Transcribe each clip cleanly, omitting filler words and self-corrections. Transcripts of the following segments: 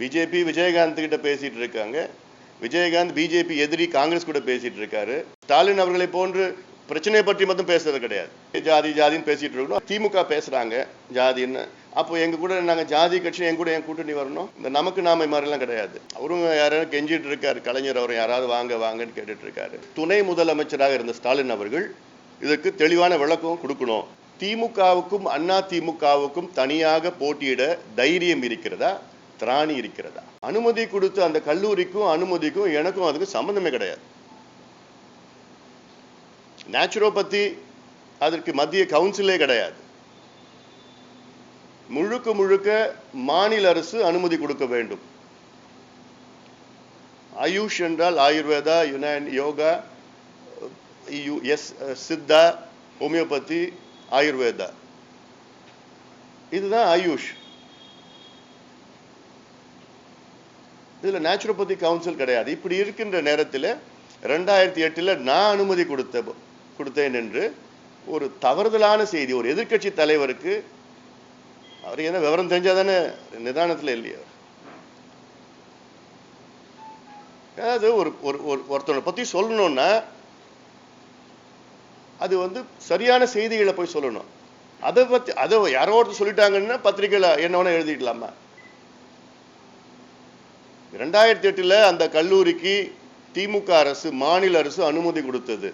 BJP Vijayakanth கிட்ட பேசிட்டு இருக்காங்க, விஜயகாந்த் பிஜேபி எதிரி காங்கிரஸ் கூட பேசிட்டு இருக்காரு. ஸ்டாலின் அவர்களை போன்று பிரச்சனையை பற்றி மட்டும் பேசுறது கிடையாது. ஜாதி ஜாதின்னு பேசிட்டு இருக்கணும். திமுக பேசுறாங்க ஜாதின்னு, அப்போ எங்க கூட நாங்க ஜாதி கட்சி என் கூட என் கூட்டணி வரணும். இந்த நமக்கு நாம மாதிரிலாம் கிடையாது. அவரும் யாராவது கெஞ்சிட்டு இருக்காரு, கலைஞர் அவர் யாராவது வாங்க வாங்கன்னு கேட்டுட்டு இருக்காரு. துணை முதலமைச்சராக இருந்த ஸ்டாலின் அவர்கள் இதற்கு தெளிவான விளக்கம் கொடுக்கணும். திமுகவுக்கும் அண்ணா திமுகவுக்கும் தனியாக போட்டியிட தைரியம் இருக்கிறதா, திராணி இருக்கிறதா? அனுமதி கொடுத்த அந்த கல்லூரிக்கும் அனுமதிக்கும் எனக்கும் அதுக்கு சம்பந்தமே கிடையாது. நேச்சுரோபதி அதற்கு மத்திய கவுன்சிலே கிடையாது. முழுக்க முழுக்க மாநில அரசு அனுமதி கொடுக்க வேண்டும். ஆயுஷ் என்றால் ஆயுர்வேதா, யோகா, சித்தா, ஹோமியோபதி, ஆயுர்வேதா, இதுதான் ஆயுஷ். இதுல நேச்சுரோபதி கவுன்சில் கிடையாது. இப்படி இருக்கின்ற நேரத்தில் 2008 நான் அனுமதி கொடுத்தேன் என்று ஒரு தவறுதலான செய்தி ஒரு எதிர்கட்சி தலைவருக்கு, அவர் என்ன விவரம் தெரிஞ்சாதானே நிதானத்தில் இல்லையா? அதாவது ஒருத்தனை பத்தி சொல்லணும்னா அது சரியான செய்திகளை போய் சொல்லணும். அதை யாரோ ஒருத்தர் சொல்லிட்டாங்கன்னா பத்திரிகையில என்ன வேணா எழுதிக்கலாமா? 2008 அந்த கல்லூரிக்கு திமுக அரசு, மாநில அரசு அனுமதி கொடுத்தது.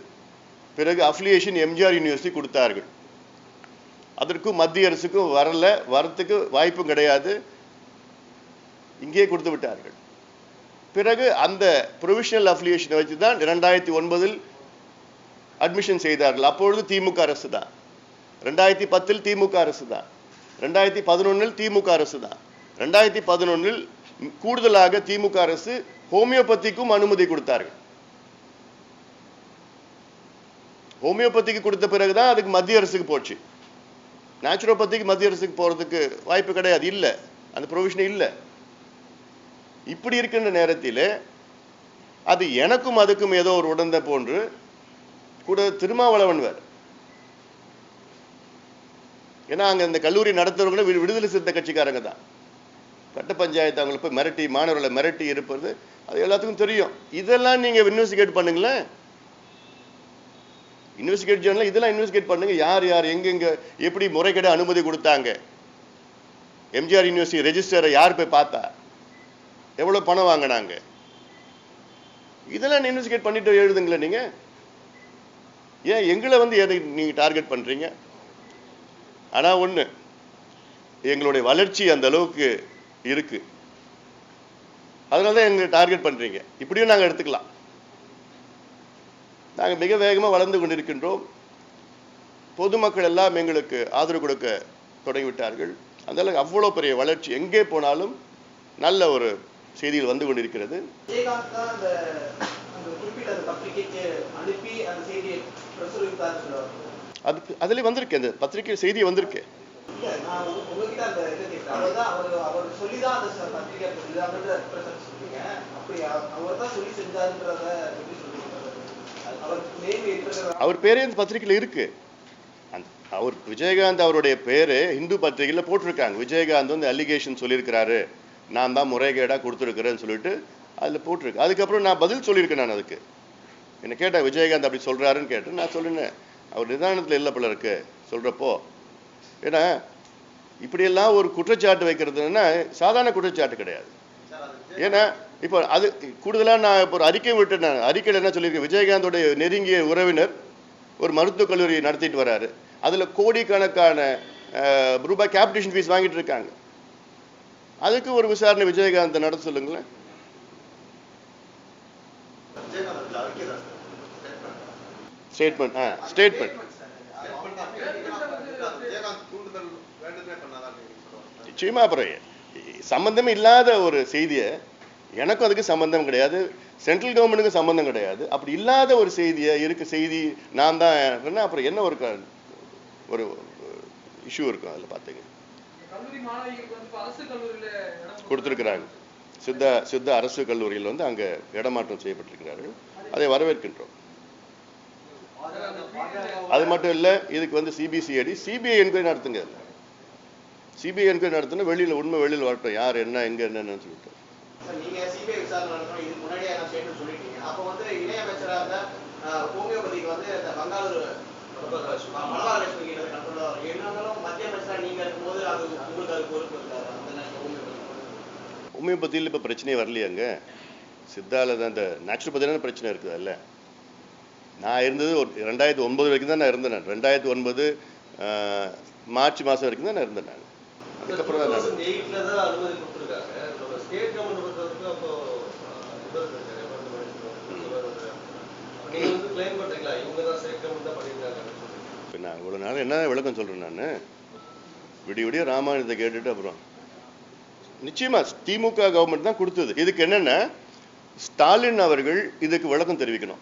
பிறகு அஃபிலியேஷன் எம்ஜிஆர் யூனிவர்சிட்டி கொடுத்தார்கள். அதற்கும் மத்திய அரசுக்கும் வரத்துக்கு வாய்ப்பும் கிடையாது, இங்கே கொடுத்து விட்டார்கள். பிறகு அந்த ப்ரொவிஷனல் அஃபிலியேஷனை வச்சுதான் 2009 அட்மிஷன் செய்தார்கள். அப்பொழுது திமுக அரசு தான். 2010 திமுக அரசு தான். 2011 திமுக அரசு தான். 2011 கூடுதலாக திமுக அரசு ஹோமியோபதிக்கும் அனுமதி கொடுத்தார்கள். ஹோமியோபதிக்கு கொடுத்த பிறகுதான் அதுக்கு மத்திய அரசுக்கு போச்சு. நேச்சுரோபதிக்கு மத்திய அரசுக்கு போறதுக்கு வாய்ப்பு கிடையாது, இல்ல, அந்த ப்ரொவிஷன் இல்ல. இப்படி இருக்கின்ற நேரத்தில் அது எனக்கும் அதுக்கும் ஏதோ ஒரு உடந்த போன்று கூட திருமாவளவன் வேற. ஏன்னா அங்க இந்த கல்லூரி நடத்துறவங்க விடுதலை சிறுத்தை கட்சிக்காரங்க தான். கட்ட பஞ்சாயத்து அவங்களை போய் மிரட்டி, மாணவர்களை மிரட்டி இருப்பது அது எல்லாத்துக்கும் தெரியும். இதெல்லாம் நீங்க இன்வெஸ்டிகேட் பண்ணுங்களேன். இன்வெஸ்டிகேட் ஜேர்னல் இதெல்லாம் இன்வெஸ்டிகேட் பண்ணுங்க. யார் யார் எங்கெங்க எப்படி முறைகேடு அனுமதி கொடுத்தாங்க, எம்ஜிஆர் யூனிவர்சிட்டி ரெஜிஸ்டரை யார் போய் பார்த்தா, எவ்வளவு பணம் வாங்கினாங்க, இதெல்லாம் இன்வெஸ்டிகேட் பண்ணிட்டு எழுதுங்களேன். நீங்க ஏன் எங்களை எதை நீங்க டார்கெட் பண்றீங்க? ஆனா ஒண்ணு, எங்களுடைய வளர்ச்சி அந்த அளவுக்கு இருக்கு, அதனாலதான் எங்களை டார்கெட் பண்றீங்க. இப்படியும் நாங்க எடுத்துக்கலாம். நாங்கள் மிக வேகமாக வளர்ந்து கொண்டிருக்கின்றோம். பொதுமக்கள் எல்லாம் எங்களுக்கு ஆதரவு கொடுக்க தொடங்கிவிட்டார்கள். அதனால அவ்வளோ பெரிய வளர்ச்சி, எங்கே போனாலும் நல்ல ஒரு செய்திகள் வந்து கொண்டிருக்கிறது. அதுக்கு அதில் வந்திருக்கு, அந்த பத்திரிகை செய்தி வந்திருக்கு. அவர் பேரே இந்த பத்திரிகையில் இருக்கு. அவர் விஜயகாந்த் அவருடைய பேரு இந்து பத்திரிகையில் போட்டிருக்காங்க. விஜயகாந்த் அலிகேஷன் சொல்லியிருக்கிறாரு, நான் தான் முறைகேடா கொடுத்துருக்கிறேன்னு சொல்லிட்டு அதில் போட்டிருக்கு. அதுக்கப்புறம் நான் பதில் சொல்லியிருக்கேன். நான் அதுக்கு என்ன கேட்டேன், விஜயகாந்த் அப்படி சொல்றாருன்னு கேட்டேன். நான் சொல்லினேன், அவர் நிதானத்தில் இல்லை போல இருக்கு சொல்றப்போ. ஏன்னா இப்படியெல்லாம் ஒரு குற்றச்சாட்டு வைக்கிறதுன்னா சாதாரண குற்றச்சாட்டு கிடையாது. ஏன்னா இப்போ அது கூடுதலாக நான் இப்போ ஒரு அறிக்கை விட்டு, நான் அறிக்கையில் என்ன சொல்லியிருக்கேன், விஜயகாந்தோடைய நெருங்கிய உறவினர் ஒரு மருத்துவக் கல்லூரி நடத்திட்டு வர்றாரு. அதில் கோடிக்கணக்கான ரூபாய் கேபிடேஷன் ஃபீஸ் வாங்கிட்டு இருக்காங்க. அதுக்கு ஒரு விசாரணை விஜயகாந்த் நடத்த சொல்லுங்களேன். ஸ்டேட்மெண்ட் நிச்சயமா. அப்புறம் சம்பந்தமே இல்லாத ஒரு செய்தியை, எனக்கும் அதுக்கு சம்பந்தம் கிடையாது, சென்ட்ரல் கவர்மெண்ட்டுக்கு சம்பந்தம் கிடையாது. அப்படி இல்லாத ஒரு செய்தியை இருக்கு செய்தி நான் தான், அப்புறம் என்ன ஒரு இஷ்யூ இருக்கும் அதில் பார்த்துங்க. கொடுத்துருக்கிறாங்க. சித்தா அரசு கல்லூரியில் அங்கே இடமாற்றம் செய்யப்பட்டிருக்கிறார்கள். அதை வரவேற்கின்றோம். அது மட்டும் இல்லை, இதுக்கு சிபிசிஐடி என்கொயரி நடத்துங்க. சிபிஐ என்கொயரி நடத்தினா வெளியில் வரட்டும், யார் என்ன எங்க என்னன்னு சொல்லிட்டு. நீங்க சிபிஐ விசாரணை நடத்தணும், இதுக்கு முன்னாடியே நான் ஸ்டேட்மெண்ட் சொல்லிட்டீங்க. அப்போ வந்து இணையமைச்சராக இருந்த ஹோமியோபதிக்கு வந்து இந்த பங்காளூர் மனோகரலட்சுமி கிட்ட கண்ட்ரோல் வரும். இருந்தாலும் மத்திய அமைச்சராக நீங்க இருக்கும்போது அது உங்களுக்கு அது பொறுப்பு இருக்காது. அந்த ஹோமியோபதியில் இப்போ பிரச்சனையே வரலையாங்க. சித்தால தான் இந்த நேச்சுரோபதியான பிரச்சனை இருக்குது. அல்ல நான் இருந்தது ஒரு 2009 வரைக்கும் தான் நான் இருந்தேன். 2009 மார்ச் மாதம் வரைக்கும் தான் நான் இருந்தேன். நான் அதுக்கப்புறம் தான் அனுமதி கொடுத்துருக்காங்க. ஸ்டேட் கவர்மெண்ட் பொறுத்தவரைக்கும் அப்போ நீங்க வந்து கிளைம் பண்றீங்களா, இவங்க தான் ஸ்டேட் கவர்மெண்ட் தான் பண்ணிருக்காங்க? இப்போ நான் இவ்வளோ நாள் என்ன விளக்கம் சொல்கிறேன். நான் விடிய ராமாயணத்தை கேட்டுட்டு அப்புறம் நிச்சயமா திமுக கவர்மெண்ட் தான் கொடுத்தது. இதுக்கு என்னன்னா ஸ்டாலின் அவர்கள் இதுக்கு விளக்கம் தெரிவிக்கணும்.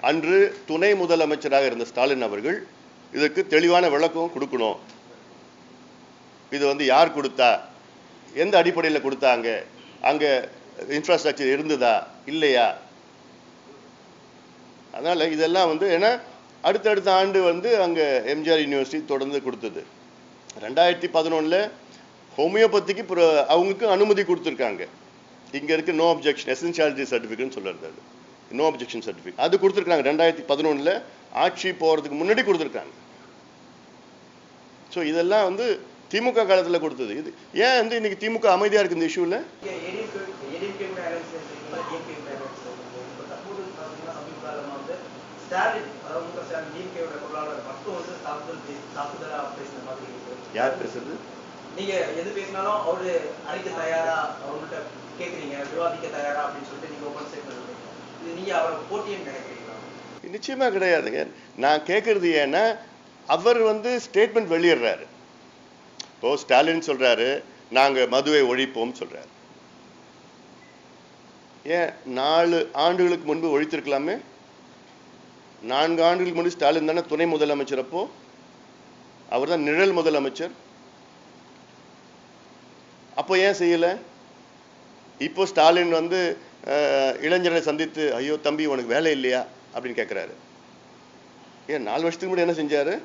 அன்று துணை முதலமைச்சராக இருந்த ஸ்டாலின் அவர்கள் இதுக்கு தெளிவான விளக்கம் கொடுக்கணும். இது வந்து யார் கொடுத்தா, எந்த அடிப்படையில் கொடுத்தாங்க, அங்க இன்ஃப்ராஸ்ட்ரக்சர் இருந்ததா இல்லையா. அதனால இதெல்லாம் வந்து ஏன்னா அடுத்தடுத்த ஆண்டு வந்து அங்க எம்ஜிஆர் யூனிவர்சிட்டி தொடர்ந்து கொடுத்தது. 2011 ஹோமியோபதிக்கு அவங்களுக்கு அனுமதி கொடுத்துருக்காங்க. இங்க இருக்கு நோ அப்ஜெக்ஷன் எசென்ஷியாலிட்டி சர்டிஃபிகேட்னு சொல்றது. நோ அப்ஜெக்ஷன் சர்டிஃபிகேட் அது கொடுத்துருக்காங்க. 2011 ஆட்சி போறதுக்கு முன்னாடி கொடுத்துருக்காங்க. ஸோ இதெல்லாம் வந்து திமுக காலத்தில் கொடுத்தது. இது ஏன் வந்து இன்னைக்கு திமுக அமைதியா இருக்கு இந்த இஷ்யூல? யார் பேசுறது? நீங்க எது பேசினாலும் அவரு அழைக்க தயாரா, அவர்கிட்ட கேக்குறீங்க விவாதிக்க தயாரா அப்படின்னு சொல்லிட்டு நீங்க ஓபன் ஸ்டேட்மென்ட் கொடுத்தீங்க. இது நீங்க அவரை போட்டின்னு நினைக்கிறீங்களா? நிச்சயமா கிடையாதுங்க. நான் கேட்கறது ஏன்னா அவர் வந்து ஸ்டேட்மெண்ட் வெளியிடுறாரு. இப்போ ஸ்டாலின் சொல்றாரு நாங்க மதுவை ஒழிப்போம் சொல்றாரு. ஏன் 4 ஆண்டுகளுக்கு முன்பு ஒழித்திருக்கலாமே? 4 ஆண்டுகளுக்கு முன்பு ஸ்டாலின் தானே துணை முதலமைச்சர். அப்போ அவர் தான் நிழல் முதலமைச்சர். அப்போ ஏன் செய்யல? இப்போ ஸ்டாலின் வந்து இளைஞரை சந்தித்து ஐயோ தம்பி உனக்கு வேலை இல்லையா அப்படின்னு கேட்கிறாரு. ஏன் 4 வருஷத்துக்கு முன்னாடி என்ன செஞ்சாரு?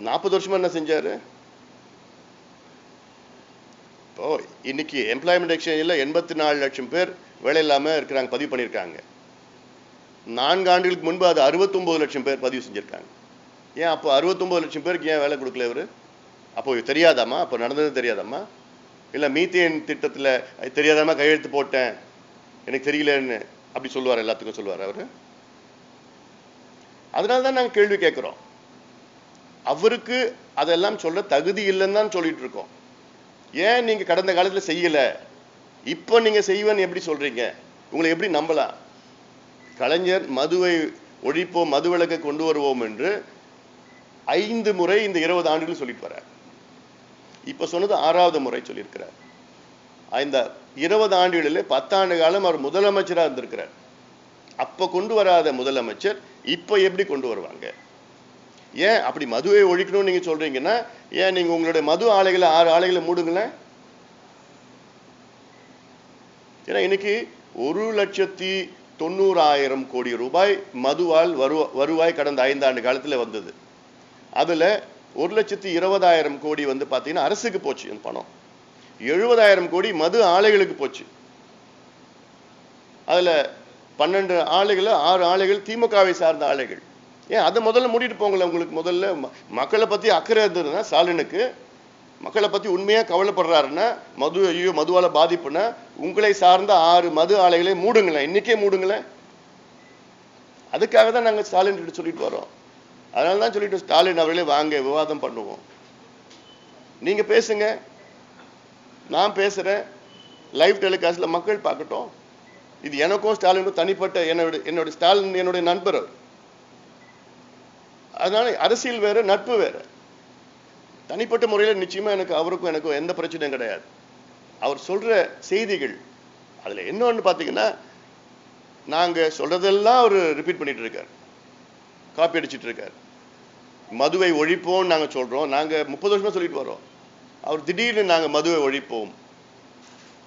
40 வருஷமா என்ன செஞ்சாரு? இப்போ இன்னைக்கு எம்ப்ளாய்மெண்ட் எக்ஸ்சேஞ்சில் 84 லட்சம் பேர் வேலை இல்லாம இருக்கிறாங்க, பதிவு பண்ணியிருக்காங்க. 4 ஆண்டுகளுக்கு முன்பு அது 69 லட்சம் பேர் பதிவு செஞ்சிருக்காங்க. ஏன் அப்போ 69 லட்சம் பேருக்கு ஏன் வேலை கொடுக்கல இவரு? அப்போ தெரியாதாமா? அப்போ நடந்தது தெரியாதாமா? இல்லை மீத்தேன் திட்டத்தில் தெரியாதாமா கையெழுத்து போட்டேன் எனக்கு தெரியலன்னு அப்படி சொல்லுவார், எல்லாத்துக்கும் சொல்லுவார் அவரு. அதனால தான் நாங்கள் கேள்வி கேட்குறோம். அவருக்கு அதெல்லாம் சொல்ல தகுதி இல்லைன்னு தான் சொல்லிட்டு இருக்கோம். ஏன் நீங்க கடந்த காலத்தில் செய்யல, இப்போ நீங்க செய்வேன்னு எப்படி சொல்றீங்க? உங்களை எப்படி நம்பலாம்? கலைஞர் மதுவை ஒழிப்போம், மது விலக்கை கொண்டு வருவோம் என்று 5 முறை இந்த 20 ஆண்டுகள் சொல்லிட்டு வர்றார். இப்ப சொன்னது 6வது முறை சொல்லியிருக்கிறார். இந்த 20 ஆண்டுகளில் 10 ஆண்டு காலம் அவர் முதலமைச்சராக இருந்திருக்கிறார். அப்ப கொண்டு வராத முதலமைச்சர் இப்ப எப்படி கொண்டு வருவாங்க? ஏன் அப்படி மதுவை ஒழிக்கணும்னு நீங்க சொல்றீங்கன்னா ஏன் நீங்க உங்களுடைய மது ஆலைகளை 6 ஆலைகளை மூடுங்களேன். ஏன்னா இன்னைக்கு 1,90,000 கோடி ரூபாய் மதுவால் வருவாய் கடந்த 5 ஆண்டு காலத்தில் வந்தது. அதுல 1,20,000 கோடி வந்து பாத்தீங்கன்னா அரசுக்கு போச்சு. அந்த பணம் 70,000 கோடி மது ஆலைகளுக்கு போச்சு. அதுல 12 ஆலைகள் 6 ஆலைகள் திமுகவை சார்ந்த ஆலைகள். ஏன் அதை முதல்ல மூடிட்டு போங்களேன். உங்களுக்கு முதல்ல மக்களை பத்தி அக்கறை இருந்ததுன்னா, ஸ்டாலினுக்கு மக்களை பத்தி உண்மையா கவலைப்படுறாருன்னா, ஐயோ மதுவால பாதிப்புன்னா உங்களை சார்ந்த 6 மது ஆலைகளை மூடுங்களேன், இன்னைக்கே மூடுங்களேன். அதுக்காக தான் நாங்க ஸ்டாலின் கிட்ட சொல்லிட்டு வரோம். அதனால தான் சொல்லிட்டு ஸ்டாலின் அவர்களே வாங்க விவாதம் பண்ணுவோம், நீங்க பேசுங்க, நான் பேசுறேன், லைவ் டெலிகாஸ்ட்ல மக்கள் பார்க்கட்டும். இது எனக்கும் ஸ்டாலினுக்கும் தனிப்பட்ட என்னோட ஸ்டாலின் என்னுடைய நண்பர். அதனால அரசியல் வேற, நட்பு வேற. தனிப்பட்ட முறையில் நிச்சயமா அவருக்கும் எனக்கும் எந்த பிரச்சனையும் கிடையாது. அவர் சொல்ற செய்திகள் அதுல என்னன்னு பாத்தீங்கன்னா, நாங்க சொல்றதெல்லாம் அவர் ரிப்பீட் பண்ணிட்டு இருக்காரு, காப்பி அடிச்சிட்டு இருக்காரு. மதுவை ஒழிப்போம் நாங்க சொல்றோம், நாங்க 30 வருஷமா சொல்லிட்டு வரோம். அவர் திடீர்னு நாங்க மதுவை ஒழிப்போம்,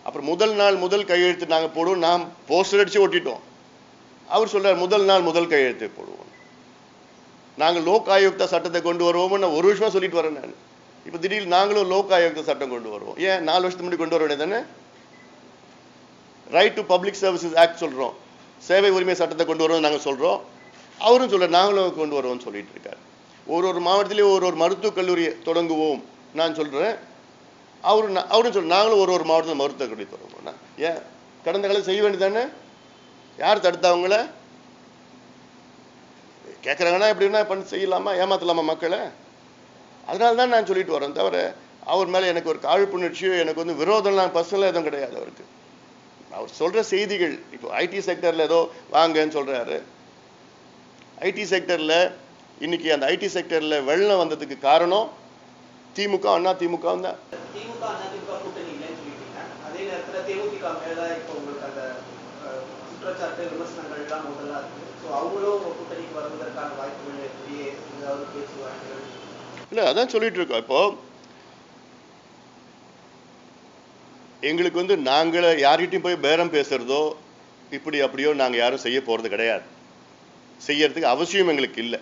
அப்புறம் முதல் நாள் முதல் கையெழுத்து நாங்க போடுவோம், நாம் போஸ்டர் அடிச்சு ஒட்டிட்டோம். அவர் சொல்றாரு முதல் நாள் முதல் கையெழுத்து போடுவோம், நாங்க லோக் ஆயுக்தா சட்டத்தை கொண்டு வருவோம்னு நான் 1 வருஷமா சொல்லிட்டு வரேன். நான் இப்போ திடீர்னு நாங்களும் லோக் ஆயோக்த சட்டம் கொண்டு வருவோம். ஏன் 4 வருஷத்துக்கு முன்னாடி கொண்டு வர வேண்டியது தானே? Right to public services act சொல்றோம், சேவை உரிமை சட்டத்தை கொண்டு வருவோம் நாங்கள் சொல்றோம். அவரும் சொல்ற நாங்களும் கொண்டு வருவோம்னு சொல்லிட்டு இருக்காரு. ஒரு மாவட்டத்திலேயே ஒரு மருத்துவக் கல்லூரி தொடங்குவோம் நான் சொல்றேன். அவரும் சொல்ற நாங்களும் ஒரு மாவட்டத்தில் மருத்துவக் கல்லூரி தொடங்குவோம். ஏன் கடந்த காலம் செய்ய வேண்டியதானே? யார் தடுத்தவங்கள கேட்குறாங்கன்னா எப்படின்னா பண்ணி செய்யலாமா, ஏமாத்தலாமா மக்களை? அதனால தான் நான் சொல்லிட்டு வரேன். தவிர அவர் மேலே எனக்கு ஒரு காழ்ப்புணர்ச்சியோ எனக்கு வந்து விரோதம்லாம் பர்சனலாக எதுவும் கிடையாது அவருக்கு. அவர் சொல்ற செய்திகள், இப்போ ஐடி செக்டர்ல ஏதோ வாங்கன்னு சொல்றாரு. ஐடி செக்டர்ல இன்னைக்கு அந்த ஐடி செக்டர்ல வெள்ளம் வந்ததுக்கு காரணம் திமுக அண்ணா திமுக தான். திமுக அண்ணா திமுக கூட்டணி இல்லைன்னு சொல்லிட்டீங்க. அதே நேரத்தில் தேமுதிக மேல இப்போ உங்களுக்கு அந்த குற்றச்சாட்டு விமர்சனங்கள் எல்லாம் முதல்ல இருக்கு. ஸோ அவங்களும் கூட்டணிக்கு வருவதற்கான வாய்ப்புகள் எப்படி, ஏதாவது பேச்சுவார்த்தைகள்? இல்லை, அதான் சொல்லிட்டு இருக்கோம். இப்போ எங்களுக்கு வந்து நாங்கள் யார்கிட்டையும் போய் பேரம் பேசுறதோ இப்படி அப்படியோ நாங்கள் யாரும் செய்ய போறது கிடையாது. செய்யறதுக்கு அவசியம் எங்களுக்கு இல்லை.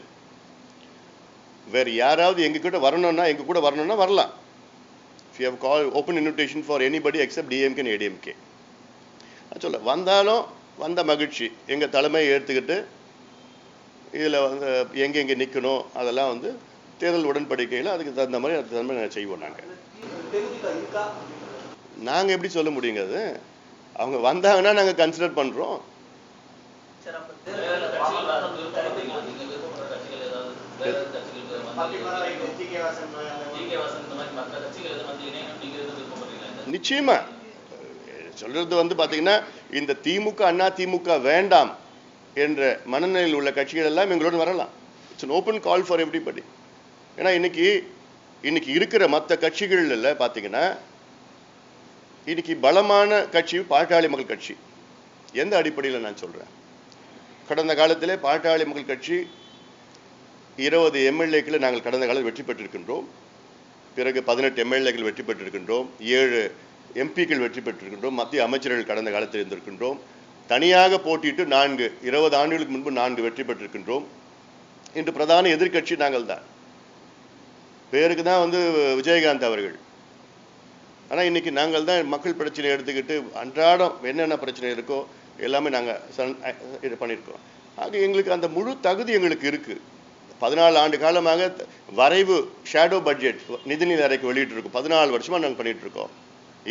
வேற யாராவது எங்க கிட்ட வரணும்னா எங்க கூட வரணும்னா வரலாம். We have called open invitation for anybody except DMK and ADMK. சொல்ல வந்தாலும் வந்த மகிழ்ச்சி, எங்க தலைமை ஏற்றுக்கிட்டு இதில் வந்து எங்கெங்கே நிற்கணும் அதெல்லாம் வந்து தேர்தல் உடன்படிக்கையில் அதுக்கு தகுந்த மாதிரி நாங்கள் செய்வோம். நாங்கள் எப்படி சொல்ல முடியுங்க? அது அவங்க வந்தாங்கன்னா நாங்கள் கன்சிடர் பண்ணுறோம். நிச்சயமா சொல்றது வந்து பாத்தீங்கன்னா இந்த திமுக அண்ணா திமுக வேண்டாம் என்ற மனநிலையில் உள்ள கட்சிகள் எல்லாம் எங்களோட வரலாம். It's an open call for everybody. ஏன்னா இன்னைக்கு இருக்கிற மற்ற கட்சிகள்ல பாத்தீங்கன்னா இன்னைக்கு பலமான கட்சி பாட்டாளி மக்கள் கட்சி. எந்த அடிப்படையில் நான் சொல்றேன்? கடந்த காலத்திலே பாட்டாளி மக்கள் கட்சி 20 எம்எல்ஏக்களை நாங்கள் கடந்த காலத்தில் வெற்றி பெற்றிருக்கின்றோம். பிறகு 18 எம்எல்ஏக்கள் வெற்றி பெற்றிருக்கின்றோம். 7 எம்பிக்கள் வெற்றி பெற்றிருக்கின்றோம். மத்திய அமைச்சர்கள் கடந்த காலத்தில் இருந்திருக்கின்றோம். தனியாக போட்டிட்டு 20 ஆண்டுகளுக்கு முன்பு 4 வெற்றி பெற்றிருக்கின்றோம். இன்று பிரதான எதிர்கட்சி நாங்கள் தான். பேருக்கு தான் வந்து விஜயகாந்த் அவர்கள். ஆனால் இன்னைக்கு நாங்கள் தான் மக்கள் பிரச்சனையை எடுத்துக்கிட்டு அன்றாடம் என்னென்ன பிரச்சனை இருக்கோ எல்லாமே நாங்கள் இது பண்ணியிருக்கோம். ஆக எங்களுக்கு அந்த முழு தகுதி எங்களுக்கு இருக்கு. 14 ஆண்டு காலமாக வரைவு ஷேடோ பட்ஜெட் நிதிநிலை அறிக்கை வெளியிட்டிருக்கோம். 14 வருஷமா நாங்கள் பண்ணிட்டு இருக்கோம்.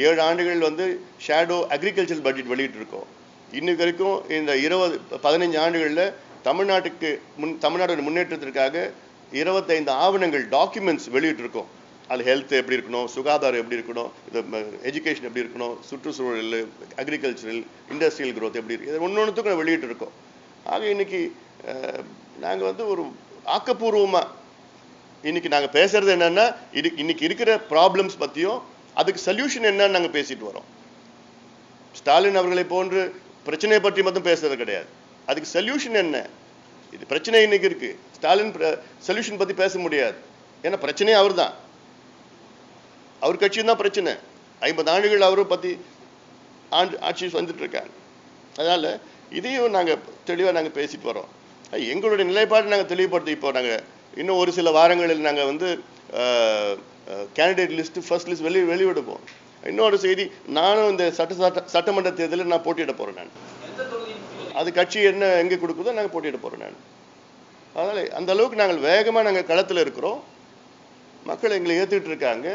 7 ஆண்டுகள் வந்து ஷேடோ அக்ரிகல்ச்சர் பட்ஜெட் வெளியிட்டு இருக்கோம். இன்னைக்கு வரைக்கும் இந்த 15 ஆண்டுகளில் தமிழ்நாடு முன்னேற்றத்திற்காக 25 ஆவணங்கள் டாக்குமெண்ட்ஸ் வெளியிட்டு இருக்கோம். அது ஹெல்த் எப்படி இருக்கணும், சுகாதாரம் எப்படி இருக்கணும், இது எஜுகேஷன் எப்படி இருக்கணும், சுற்றுச்சூழல், அக்ரிகல்ச்சரல், இண்டஸ்ட்ரியல் க்ரோத் எப்படி இருக்கு, இது ஒன்னொன்றுத்துக்கும் வெளியிட்டு இருக்கோம். ஆக இன்னைக்கு நாங்கள் வந்து ஒரு ஆக்கப்பூர்வமா இன்னைக்கு நாங்கள் பேசுறது என்னன்னா இன்னைக்கு இருக்கிற ப்ராப்ளம்ஸ் பத்தியும் அதுக்கு சொல்யூஷன் என்னன்னு நாங்கள் பேசிட்டு வரோம். ஸ்டாலின் அவர்களை போன்று பிரச்சனையை பற்றி மட்டும் பேசுறது கிடையாது. அதுக்கு சொல்யூஷன் என்ன? இது பிரச்சனை இன்னைக்கு இருக்கு. ஸ்டாலின் சொல்யூஷன் பத்தி பேச முடியாது. ஏன்னா பிரச்சனையே அவர் தான், அவர் கட்சியும் தான் பிரச்சனை. 50 ஆண்டுகள் அவரை பத்தி ஆட்சி வந்துட்டு இருக்காங்க. அதனால இதையும் நாங்கள் தெளிவாக நாங்கள் பேசிட்டு வரோம். எங்களுடைய நிலைப்பாடு நாங்கள் தெளிவுபடுத்தி இப்போ நாங்கள் இன்னும் ஒரு சில வாரங்களில் நாங்கள் வந்து கேண்டிடேட் லிஸ்ட் ஃபர்ஸ்ட் லிஸ்ட் வெளியிடுவோம். இன்னொரு செய்தி, நானும் இந்த சட்டமன்ற தேர்தலில் நான் போட்டியிட போறேன். நான் அது கட்சி என்ன எங்கே கொடுக்குதோ நாங்கள் போட்டியிட போறேன். நான் அதனால அந்த அளவுக்கு நாங்கள் வேகமாக நாங்கள் களத்தில் இருக்கிறோம். மக்கள் எங்களை ஏற்றுக்கிட்டு இருக்காங்க.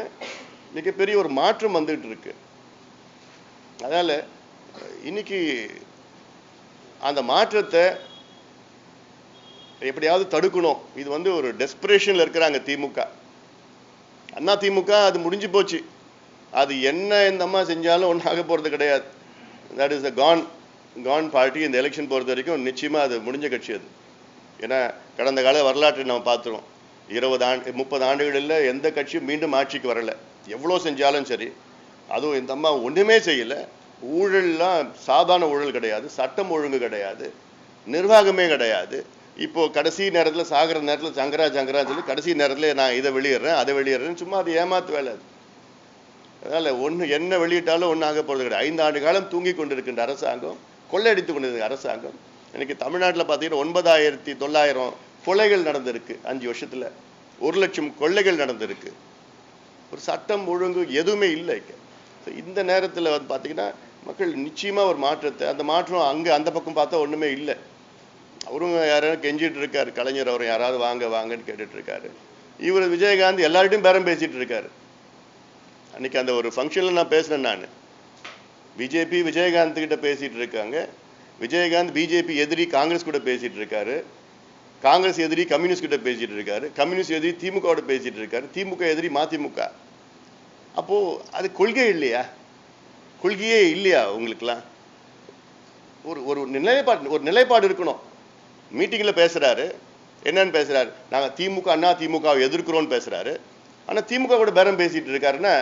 மிகப்பெரிய ஒரு மாற்றம் வந்துட்டு இருக்கு. அதனால இன்னைக்கு அந்த மாற்றத்தை எப்படியாவது தடுக்கணும். இது வந்து ஒரு டெஸ்பரேஷன்ல இருக்கிறாங்க திமுக. அண்ணா திமுக அது முடிஞ்சு போச்சு. அது என்ன இந்த அம்மா செஞ்சாலும் ஒன்றாக போறது கிடையாது. That is a con party. இந்த எலெக்ஷன் பொறுத்த வரைக்கும் நிச்சயமா அது முடிஞ்ச கட்சி அது. ஏன்னா கடந்த கால வரலாற்றை நம்ம பார்த்துருவோம். 30 ஆண்டுகளில் எந்த கட்சியும் மீண்டும் ஆட்சிக்கு வரல. எவ்வளோ செஞ்சாலும் சரி. அதுவும் இந்த அம்மா ஒன்றுமே செய்யலை. ஊழல்லாம் சாதாரண ஊழல் கிடையாது, சட்டம் ஒழுங்கு கிடையாது, நிர்வாகமே கிடையாது. இப்போ கடைசி நேரத்தில் சாகிற நேரத்தில் சங்கரா சொல்லி கடைசி நேரத்தில் நான் இதை வெளியிடுறேன் அதை வெளியிடுறேன்னு சும்மா அது ஏமாத்து வேலை அது. அதனால என்ன வெளியிட்டாலும் ஒன்றும் ஆக போகிறது கிடையாது. 5 ஆண்டு காலம் தூங்கி கொண்டிருக்கின்ற அரசாங்கம், கொள்ளையடித்து கொண்டிருக்கிற அரசாங்கம். இன்னைக்கு தமிழ்நாட்டில் பார்த்தீங்கன்னா 9,900 கொலைகள் நடந்திருக்கு. 5 வருஷத்துல 1 லட்சம் கொள்ளைகள் நடந்திருக்கு. ஒரு சட்டம் ஒழுங்கு எதுவுமே இல்லை. இந்த நேரத்தில் வந்து பார்த்தீங்கன்னா மக்கள் நிச்சயமாக ஒரு மாற்றத்தை, அந்த மாற்றம் அங்கே அந்த பக்கம் பார்த்தா ஒன்றுமே இல்லை. அவரும் யாராவது கெஞ்சிட்டு இருக்காரு, கலைஞர் அவர் யாராவது வாங்க வாங்கன்னு கேட்டுட்டு இருக்காரு. இவர் விஜயகாந்த் எல்லார்ட்டையும் பேரம் பேசிட்டு இருக்காரு. அன்னைக்கு அந்த ஒரு ஃபங்க்ஷனில் நான் பேசினேன். நான் பிஜேபி விஜயகாந்த் கிட்ட பேசிட்டு இருக்காங்க, விஜயகாந்த் பிஜேபி எதிரி காங்கிரஸ் கூட பேசிட்டு இருக்காரு, காங்கிரஸ் எதிரி கம்யூனிஸ்ட் கிட்ட பேசிட்டு இருக்காரு, கம்யூனிஸ்ட் எதிரி திமுக பேசிட்டு இருக்காரு, திமுக எதிரி மதிமுக. அப்போ அது கொள்கை இல்லையா? கொள்கையே இல்லையா உங்களுக்குலாம்? ஒரு நிலைப்பாடு இருக்கணும். மீட்டிங்கில் பேசுறாரு, என்னன்னு பேசுறாரு, நாங்கள் திமுக அண்ணா திமுக எதிர்க்கிறோன்னு பேசுறாரு. ஆனால் திமுக கூட பேரம் பேசிட்டு இருக்காருன்னா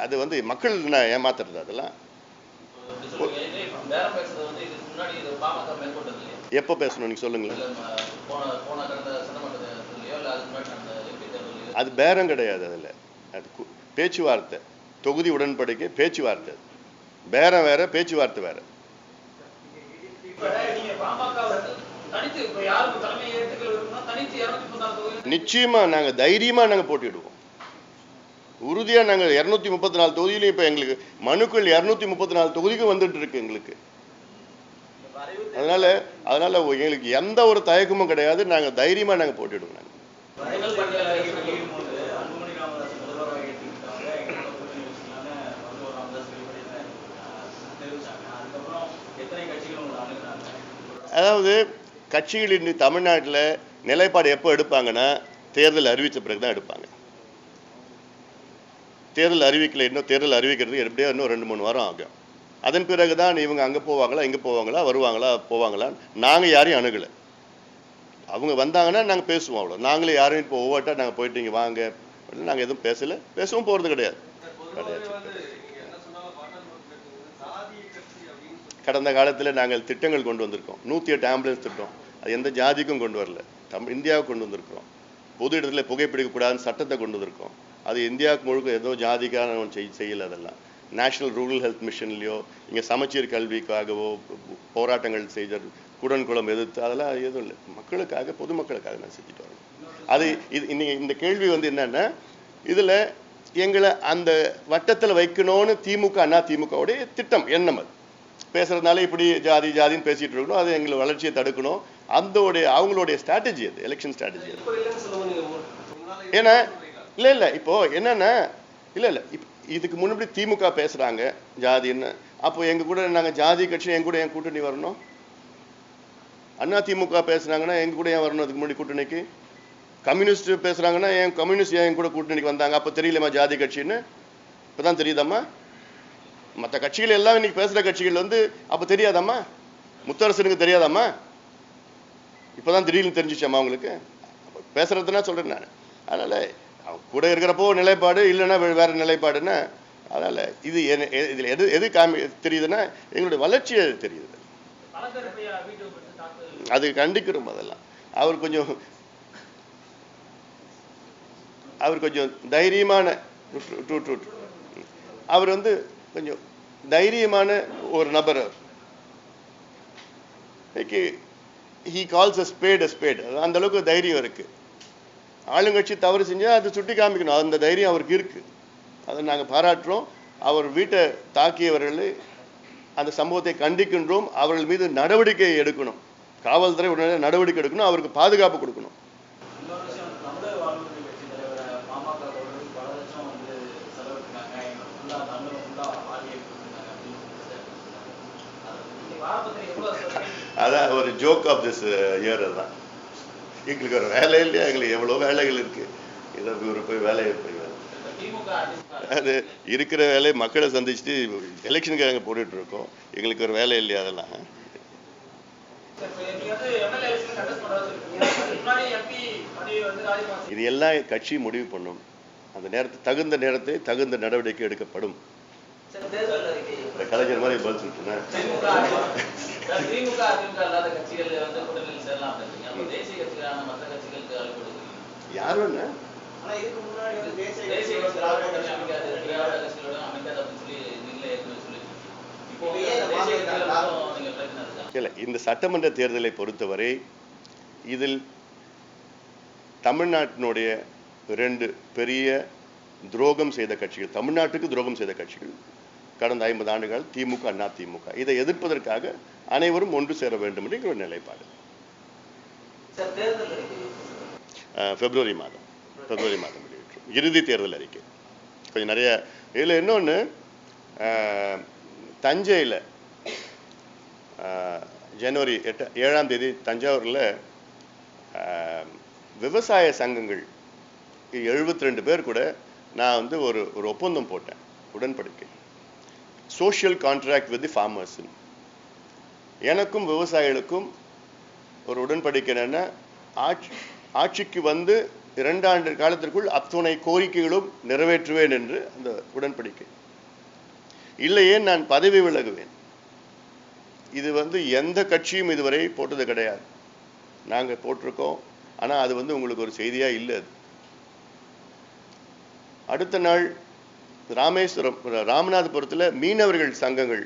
அது வந்து மக்கள் ஏமாத்துறது. அதெல்லாம் எப்போ பேசணும் நீங்க சொல்லுங்களேன். அது பேரம் கிடையாது, அதில் அது பேச்சுவார்த்தை, தொகுதி உடன்படிக்கை பேச்சுவார்த்தை. பேரம் வேற, பேச்சுவார்த்தை வேற. நிச்சயமா நாங்க தைரியமா நாங்க போட்டிடுவோம், உறுதியா. நாங்க 234 தொகுதியிலும் இப்ப எங்களுக்கு மனுக்கள் 234 தொகுதிக்கு வந்துட்டு இருக்கு எங்களுக்கு. அதனால எங்களுக்கு எந்த ஒரு தயக்கமும் கிடையாது. நாங்க தைரியமா நாங்க போட்டிடுவோம். அதாவது கட்சிகள் தமிழ்நாட்டில் நிலைப்பாடு எப்போ எடுப்பாங்கன்னா தேர்தல் அறிவித்த பிறகு தான் எடுப்பாங்க. தேர்தல் அறிவிக்கல, இன்னும் தேர்தல் அறிவிக்கிறது எப்படியோ இன்னும் 2-3 வாரம் ஆகும். அதன் பிறகு தான் இவங்க அங்கே போவாங்களா, இங்கே போவாங்களா, வருவாங்களா, போவாங்களா. நாங்கள் யாரையும் அணுகலை. அவங்க வந்தாங்கன்னா நாங்கள் பேசுவோம், அவ்வளோ. நாங்களே யாரையும் இப்போ ஒவ்வொருட்டா நாங்கள் போயிட்டு இங்கே வாங்க நாங்கள் எதுவும் பேசலை, பேசவும் போகிறது கிடையாது. கடந்த காலத்தில் நாங்கள் திட்டங்கள் கொண்டு வந்திருக்கோம். 108 ஆம்புலன்ஸ் திட்டம், அது எந்த ஜாதிக்கும் கொண்டு வரல, இந்தியாவுக்கு கொண்டு வந்திருக்கிறோம். பொது இடத்துல புகைப்பிடிக்கக்கூடாதுன்னு சட்டத்தை கொண்டு வந்திருக்கோம். அது இந்தியாவுக்கு முழுக்க ஏதோ ஜாதிக்காக செய்யலை. அதெல்லாம் நேஷனல் ரூரல் ஹெல்த் மிஷன்லையோ இங்கே சமச்சீர் கல்விக்காகவோ போராட்டங்கள் செய்த குடன்குளம் எதிர்த்து அதெல்லாம் எதுவும் இல்லை. மக்களுக்காக, பொதுமக்களுக்காக நான் செஞ்சுட்டு வரேன். அது இந்த கேள்வி வந்து என்னன்னா, இதில் எங்களை அந்த வட்டத்தில் வைக்கணும்னு திமுக அண்ணா திமுகவுடைய திட்டம், எண்ணம். அது பேசுறதுனால இப்படி ஜாதின்னு பேசிட்டு இருக்கணும், அது எங்களை வளர்ச்சியை தடுக்கணும். அவங்களுடைய ஸ்ட்ராட்டஜி, அது எலெக்ஷன் ஸ்ட்ராட்டஜி. ஏன்னா இல்லை இப்போ என்னன்னா, இல்லை இதுக்கு முன்னாடி திமுக பேசுறாங்க ஜாதின்னு. அப்போ எங்க கூட நாங்கள் ஜாதி கட்சி என் கூட என் கூட்டணி வரணும். அண்ணா திமுக பேசுறாங்கன்னா எங்க கூட ஏன் வரணும் அதுக்கு முன்னாடி கூட்டணிக்கு? கம்யூனிஸ்ட் பேசுறாங்கன்னா கம்யூனிஸ்ட் என் கூட கூட்டணிக்கு வந்தாங்க. அப்போ தெரியலமா ஜாதி கட்சின்னு? இப்போதான் தெரியுதாம்மா? மற்ற கட்சிகள் எல்லாம் இன்னைக்கு பேசுற கட்சிகள் வந்து அப்போ தெரியாதாம்மா? முத்தரசனுக்கு தெரியாதாம்மா? இப்போதான் திடீர்னு தெரிஞ்சிச்சாம்மா அவங்களுக்கு? பேசுறதுன்னா சொல்றேன் நான். அதனால அவங்க கூட இருக்கிறப்போ நிலைப்பாடு, இல்லைன்னா வேற நிலைப்பாடுன்னா, அதனால இதில் எது தெரியுதுன்னா எங்களுடைய வளர்ச்சியை தெரியுது. அது கண்டிக்கிறோம். அதெல்லாம் அவர் கொஞ்சம் தைரியமான, அவர் வந்து கொஞ்சம் தைரியமான ஒரு நபர். he calls a spade a spade. அந்த அளவுக்கு தைரியம் இருக்கு. ஆளுங்கட்சி தவறு செஞ்சா அதை சுட்டி காமிக்கணும், அந்த தைரியம் அவருக்கு இருக்கு. அதை நாங்கள் பாராட்டுறோம். அவர் வீட்டை தாக்கியவர்கள் அந்த சம்பவத்தை கண்டிக்கின்றோம். அவர்கள் மீது நடவடிக்கை எடுக்கணும், காவல்துறை உடனே நடவடிக்கை எடுக்கணும், அவருக்கு பாதுகாப்பு கொடுக்கணும். அதான் ஒரு ஜோக் ஆஃப் திஸ் இயர். அதுதான் எங்களுக்கு ஒரு வேலை இல்லையா? எங்களுக்கு எவ்வளோ வேலைகள் இருக்கு. இதை போய் வேலையை போய் அது இருக்கிற வேலையை மக்களை சந்திச்சுட்டு எலெக்ஷனுக்கு நாங்கள் போட்டுட்டு இருக்கோம். எங்களுக்கு ஒரு வேலை இல்லையா? அதெல்லாம் இது எல்லாம் கட்சி முடிவு பண்ணும். அந்த தகுந்த நேரத்தை தகுந்த நடவடிக்கை எடுக்கப்படும். கலைஞர் மாதிரி பதில் சொல்லிட்டேன். யார் வேணா இந்த சட்டமன்ற தேர்தலை பொறுத்தவரை இதில் தமிழ்நாட்டினுடைய 2 பெரிய துரோகம் செய்த கட்சிகள், தமிழ்நாட்டுக்கு துரோகம் செய்த கட்சிகள் கடந்த 50 ஆண்டுகள் திமுக, அண்ணா திமுக. இதை எதிர்ப்பதற்காக அனைவரும் ஒன்று சேர வேண்டும் என்கிற ஒரு நிலைப்பாடு. பிப்ரவரி மாதம் வெளியிட்டோம் இறுதி தேர்தல் அறிக்கை. கொஞ்சம் நிறைய இதில் இன்னொன்று, தஞ்சையில் ஜனவரி 7ஆம் தேதி தஞ்சாவூரில் விவசாய சங்கங்கள் 72 பேர் கூட நான் வந்து ஒரு ஒப்பந்தம் போட்டேன், உடன்படிக்கை, social contract with the farmers. எனக்கும் விவசாயிகளுக்கும் ஒரு உடன்படிக்கை என்னன்னா, ஆட்சிக்கு வந்து 2 ஆண்டு காலத்திற்குள் அத்துணை கோரிக்கைகளும் நிறைவேற்றுவேன் என்று அந்த உடன்படிக்கை. இல்லையே நான் பதவி விலகுவேன். இது வந்து எந்த கட்சியும் இதுவரை போட்டது கிடையாது. நாங்கள் போட்டிருக்கோம், ஆனால் அது வந்து உங்களுக்கு ஒரு செய்தியா இல்லை. அது அடுத்த நாள் ராமநாதபுரத்தில் மீனவர்கள் சங்கங்கள்,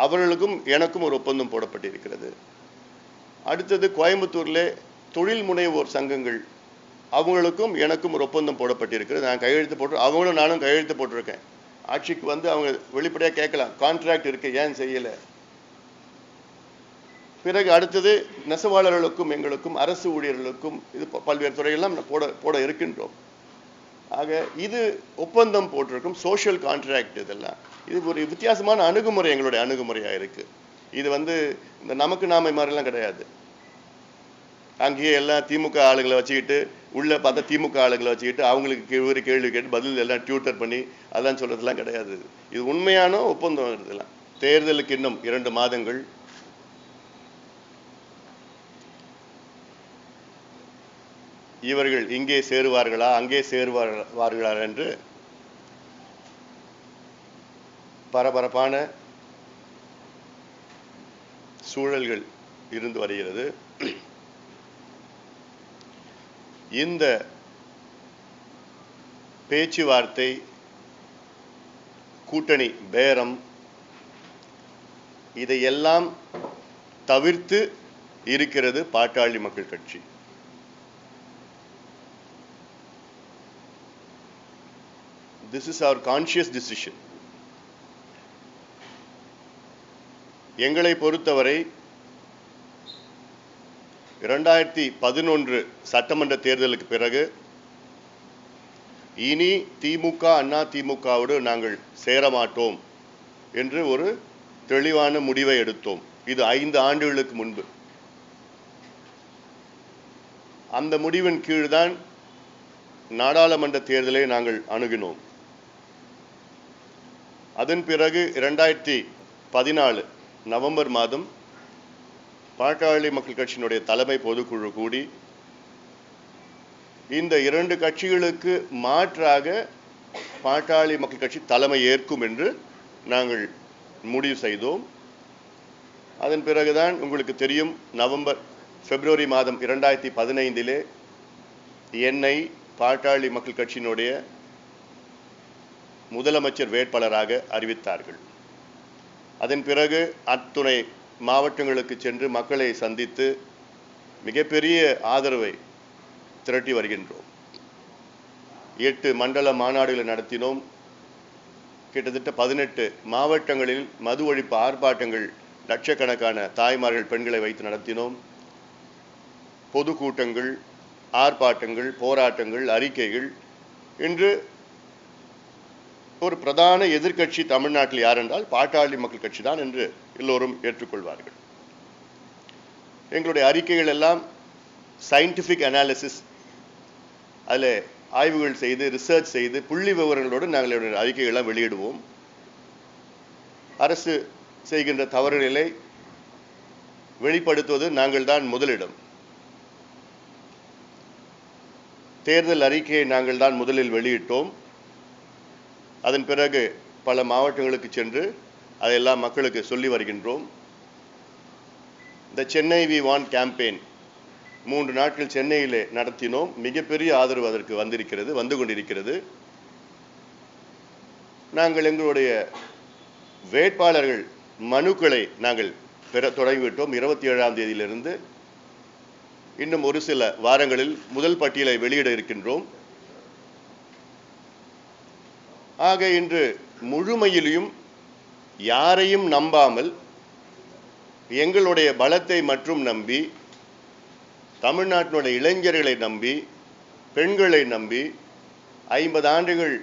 அவர்களுக்கும் எனக்கும் ஒரு ஒப்பந்தம் போடப்பட்டிருக்கிறது. அடுத்தது கோயம்புத்தூரில் தொழில் முனைவோர் சங்கங்கள், அவங்களுக்கும் எனக்கும் ஒரு ஒப்பந்தம் போடப்பட்டிருக்கிறது. நான் கையெழுத்து போட்டு, அவங்களும் நானும் கையெழுத்து போட்டிருக்கேன். ஆட்சிக்கு வந்து அவங்க வெளிப்படையாக கேட்கலாம், கான்ட்ராக்ட் இருக்கு ஏன் செய்யலை. பிறகு அடுத்தது நெசவாளர்களுக்கும் எங்களுக்கும் அரசு ஊழியர்களுக்கும் இது பல்வேறு துறையெல்லாம் போட இருக்கின்றோம். ஆக இது ஒப்பந்தம் போட்டிருக்கும், சோஷியல் கான்ட்ராக்ட். இதெல்லாம் இது ஒரு வித்தியாசமான அணுகுமுறை, எங்களுடைய அணுகுமுறையாக இருக்கு. இது வந்து இந்த நமக்கு நாமை மாதிரிலாம் கிடையாது. அங்கேயே எல்லாம் திமுக ஆளுங்களை வச்சுக்கிட்டு, உள்ள பார்த்தா திமுக ஆளுங்களை வச்சுக்கிட்டு அவங்களுக்கு ஒரு கேள்வி கேட்டு பதில் எல்லாம் டியூட்டர் பண்ணி அதெல்லாம் சொல்றதுலாம் கிடையாது. இது உண்மையான ஒப்பந்தம். இதெல்லாம் தேர்தலுக்கு இன்னும் 2 மாதங்கள். இவர்கள் இங்கே சேருவார்களா அங்கே சேருவார்களா என்று பரபரப்பான சூழல்கள் இருந்து வருகிறது. இந்த பேச்சுவார்த்தை, கூட்டணி பேரம், இதையெல்லாம் தவிர்த்து இருக்கிறது பாட்டாளி மக்கள் கட்சி. This is our conscious decision. எங்களை பொறுத்தவரை 2011 சட்டமன்ற தேர்தலுக்கு பிறகு இனி திமுக, அண்ணா திமுகவோடு நாங்கள் சேரமாட்டோம் என்று ஒரு தெளிவான முடிவை எடுத்தோம். இது 5 ஆண்டுகளுக்கு முன்பு. அந்த முடிவின் கீழ்தான் நாடாளுமன்ற தேர்தலை நாங்கள் அணுகினோம். அதன் பிறகு 2014 நவம்பர் மாதம் பாட்டாளி மக்கள் கட்சியினுடைய தலைமை பொதுக்குழு கூடி இந்த 2 கட்சிகளுக்கு மாற்றாக பாட்டாளி மக்கள் கட்சி தலைமை ஏற்கும் என்று நாங்கள் முடிவு செய்தோம். அதன் பிறகுதான் உங்களுக்கு தெரியும், பிப்ரவரி மாதம் 2015 என்னை பாட்டாளி மக்கள் கட்சியினுடைய முதலமைச்சர் வேட்பாளராக அறிவித்தார்கள். அதன் பிறகு அத்துணை மாவட்டங்களுக்கு சென்று மக்களை சந்தித்து மிகப்பெரிய ஆதரவை திரட்டி வருகின்றோம். 8 மண்டல மாநாடுகளை நடத்தினோம். கிட்டத்தட்ட 18 மாவட்டங்களில் மது ஒழிப்பு ஆர்ப்பாட்டங்கள், லட்சக்கணக்கான தாய்மார்கள், பெண்களை வைத்து நடத்தினோம். பொதுக்கூட்டங்கள், ஆர்ப்பாட்டங்கள், போராட்டங்கள், அறிக்கைகள். இன்று ஒரு பிரதான எதிர்க்கட்சி தமிழ்நாட்டில் யார் என்றால் பாட்டாளி மக்கள் கட்சி தான் என்று எல்லோரும் ஏற்றுக்கொள்வார்கள். எங்களுடைய அறிக்கைகள் எல்லாம் சயின்டிஃபிக் அனாலிசிஸ், அதில் ஆய்வுகள் செய்து, ரிசர்ச் செய்து, புள்ளி விவரங்களோடு நாங்கள் அறிக்கைகள்லாம் வெளியிடுவோம். அரசு செய்கின்ற தவறுகளை வெளிப்படுத்துவது நாங்கள் தான் முதலிடம். தேர்தல் அறிக்கையை நாங்கள் தான் முதலில் வெளியிட்டோம். அதன் பிறகு பல மாவட்டங்களுக்கு சென்று அதையெல்லாம் மக்களுக்கு சொல்லி வருகின்றோம். இந்த சென்னை வி வாண்ட் கேம்பெயின் 3 நாட்கள் சென்னையிலே நடத்தினோம். மிகப்பெரிய ஆதரவு அதற்கு வந்து கொண்டிருக்கிறது. நாங்கள் எங்களுடைய வேட்பாளர்கள் மனுக்களை நாங்கள் பெற தொடங்கிவிட்டோம். 27ஆம் தேதியிலிருந்து இன்னும் ஒரு சில வாரங்களில் முதல் பட்டியலை வெளியிட இருக்கின்றோம். ஆக இன்று முழுமையிலும் யாரையும் நம்பாமல் எங்களுடைய பலத்தை மற்றும் நம்பி, தமிழ்நாட்டினுடைய இளைஞர்களை நம்பி, பெண்களை நம்பி 50 ஆண்டுகள்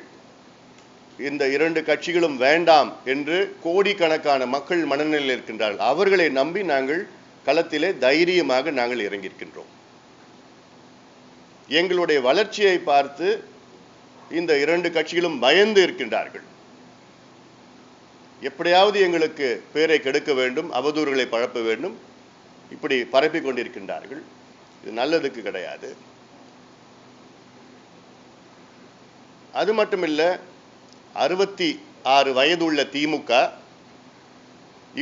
இந்த 2 கட்சிகளும் வேண்டாம் என்று கோடிக்கணக்கான மக்கள் மனநிலையில் இருக்கின்றார்கள். அவர்களை நம்பி நாங்கள் களத்திலே தைரியமாக நாங்கள் இறங்கியிருக்கின்றோம். எங்களுடைய வளர்ச்சியை பார்த்து இந்த 2 கட்சிகளும் பயந்து இருக்கின்றார்கள். எப்படியாவது எங்களுக்கு பேரை கெடுக்க வேண்டும், அவதூறுகளை பரப்ப வேண்டும், இப்படி பரப்பிக் கொண்டிருக்கின்றார்கள். இது நல்லதுக்கு கிடையாது. அது மட்டுமில்ல, 66 வயது உள்ள திமுக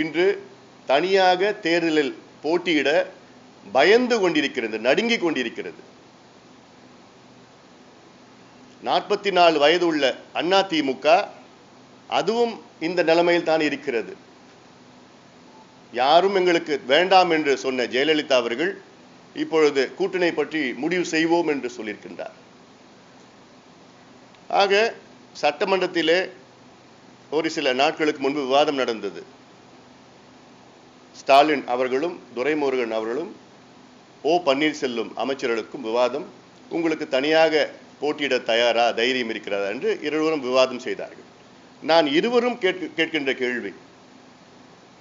இன்று தனியாக தேர்தலில் போட்டியிட பயந்து கொண்டிருக்கிறது, நடுங்கிக் கொண்டிருக்கிறது. 44 வயது உள்ள அண்ணா திமுக அதுவும் இந்த நிலைமையில் தான் இருக்கிறது. யாரும் எங்களுக்கு வேண்டாம் என்று சொன்ன ஜெயலலிதா அவர்கள் இப்பொழுது கூட்டணி பற்றி முடிவு செய்வோம் என்று சொல்லியிருக்கின்றார். ஆக சட்டமன்றத்திலே ஒரு சில நாட்களுக்கு முன்பு விவாதம் நடந்தது. ஸ்டாலின் அவர்களும் துரைமுருகன் அவர்களும் ஓ பன்னீர்செல்வம் அமைச்சர்களுக்கும் விவாதம். உங்களுக்கு தனியாக போட்டியிட தயாரா, தைரியம் இருக்கிறதா என்று இருவரும் விவாதம் செய்தார்கள். நான் இருவரும் கேட்கின்ற கேள்வி,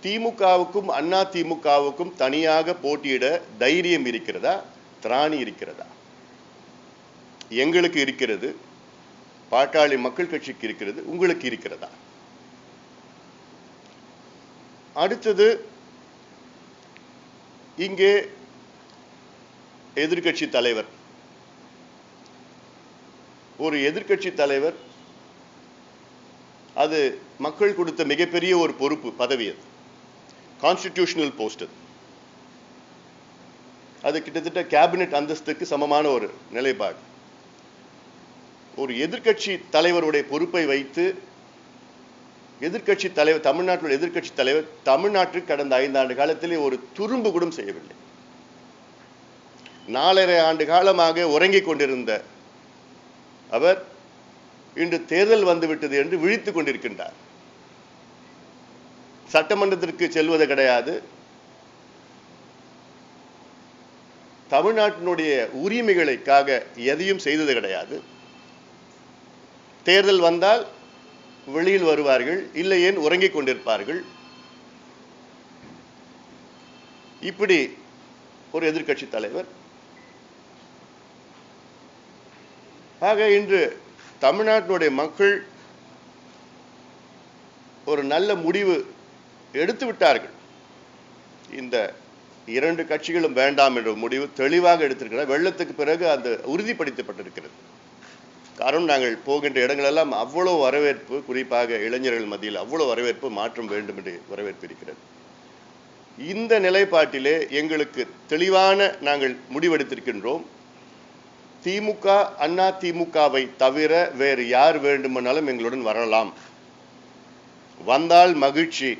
திமுகவுக்கும் அண்ணா திமுகவுக்கும் தனியாக போட்டியிட தைரியம் இருக்கிறதா, திராணி இருக்கிறதா? எங்களுக்கு இருக்கிறது, பாட்டாளி மக்கள் கட்சிக்கு இருக்கிறது, உங்களுக்கு இருக்கிறதா? அடுத்தது, இங்கே எதிர்க்கட்சி தலைவர், ஒரு எதிர்க்கட்சி தலைவர், அது மக்கள் கொடுத்த மிகப்பெரிய ஒரு பொறுப்பு, பதவி. அது கான்ஸ்டிடியூஷனல் போஸ்ட். அது கிட்டத்தட்ட கேபினெட் அந்தஸ்துக்கு சமமான ஒரு நிலைப்பாடு. ஒரு எதிர்க்கட்சி தலைவருடைய பொறுப்பை வைத்து எதிர்க்கட்சி தலைவர், தமிழ்நாட்டில் எதிர்க்கட்சி தலைவர், தமிழ்நாட்டுக்கு கடந்த 5 ஆண்டு காலத்திலே ஒரு துரும்பு கூட செய்யவில்லை. 4.5 ஆண்டு காலமாக உறங்கிக் கொண்டிருந்த அவர் இன்று தேர்தல் வந்துவிட்டது என்று விழித்துக் கொண்டிருக்கின்றார். சட்டமன்றத்திற்கு செல்வது கிடையாது, தமிழ்நாட்டினுடைய உரிமைகளுக்காக எதையும் செய்தது கிடையாது. தேர்தல் வந்தால் வெளியில் வருவார்கள், இல்லையேன் உறங்கிக் கொண்டிருப்பார்கள். இப்படி ஒரு எதிர்க்கட்சி தலைவர். ஆக இன்று தமிழ்நாட்டினுடைய மக்கள் ஒரு நல்ல முடிவு எடுத்து விட்டார்கள். இந்த 2 கட்சிகளும் வேண்டாம் என்ற முடிவு தெளிவாக எடுத்திருக்கிறார். வெள்ளத்துக்கு பிறகு அது உறுதிப்படுத்தப்பட்டிருக்கிறது. காரணம், நாங்கள் போகின்ற இடங்களெல்லாம் அவ்வளவு வரவேற்பு, குறிப்பாக இளைஞர்கள் மத்தியில் அவ்வளவு வரவேற்பு, மாற்றம் வேண்டும் என்று வரவேற்பு இருக்கிறது. இந்த நிலைப்பாட்டிலே எங்களுக்கு தெளிவான நாங்கள் முடிவெடுத்திருக்கின்றோம். திமுக அண்ணா திமுகவை தவிர வேறு யார் வேண்டுமானாலும் எங்களுடன் வரலாம். வந்தால் மகிழ்ச்சி,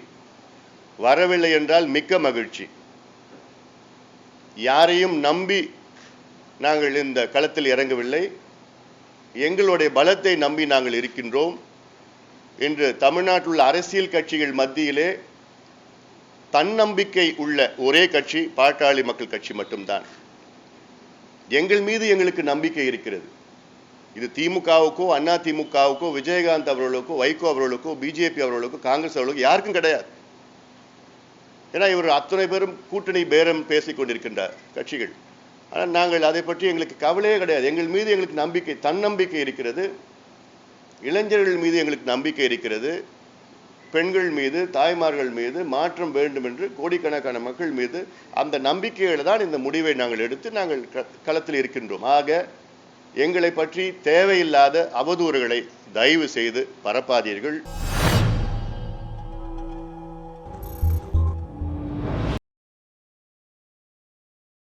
வரவில்லை என்றால் மிக்க மகிழ்ச்சி. யாரையும் நம்பி நாங்கள் இந்த களத்தில் இறங்கவில்லை, எங்களுடைய பலத்தை நம்பி நாங்கள் இருக்கின்றோம். இன்று தமிழ்நாட்டில் உள்ள அரசியல் கட்சிகள் மத்தியிலே தன்னம்பிக்கை உள்ள ஒரே கட்சி பாட்டாளி மக்கள் கட்சி மட்டும்தான். எங்கள் மீது எங்களுக்கு நம்பிக்கை இருக்கிறது. இது திமுகவுக்கோ அண்ணா திமுகவுக்கோ விஜயகாந்த் அவர்களுக்கோ வைகோ அவர்களுக்கோ பிஜேபி அவர்களுக்கோ காங்கிரஸ் அவர்களுக்கோ யாருக்கும் கிடையாது. ஏன்னா இவர் அத்தனை பேரும் கூட்டணி பேரம் பேசிக் கொண்டிருக்கின்ற கட்சிகள். ஆனால் நாங்கள் அதை பற்றி எங்களுக்கு கவலையே கிடையாது. எங்கள் மீது எங்களுக்கு நம்பிக்கை, தன்னம்பிக்கை இருக்கிறது. இளைஞர்கள் மீது எங்களுக்கு நம்பிக்கை இருக்கிறது. பெண்கள் மீது, தாய்மார்கள் மீது மாற்றம் வேண்டும் என்று கோடிக்கணக்கான மக்கள் மீது அந்த நம்பிக்கையில தான் இந்த முடிவை நாங்கள் எடுத்து நாங்கள் களத்தில் இருக்கின்றோம். ஆக எங்களை பற்றி தேவையில்லாத அவதூறுகளை தயவு செய்து பரப்பாதீர்கள்.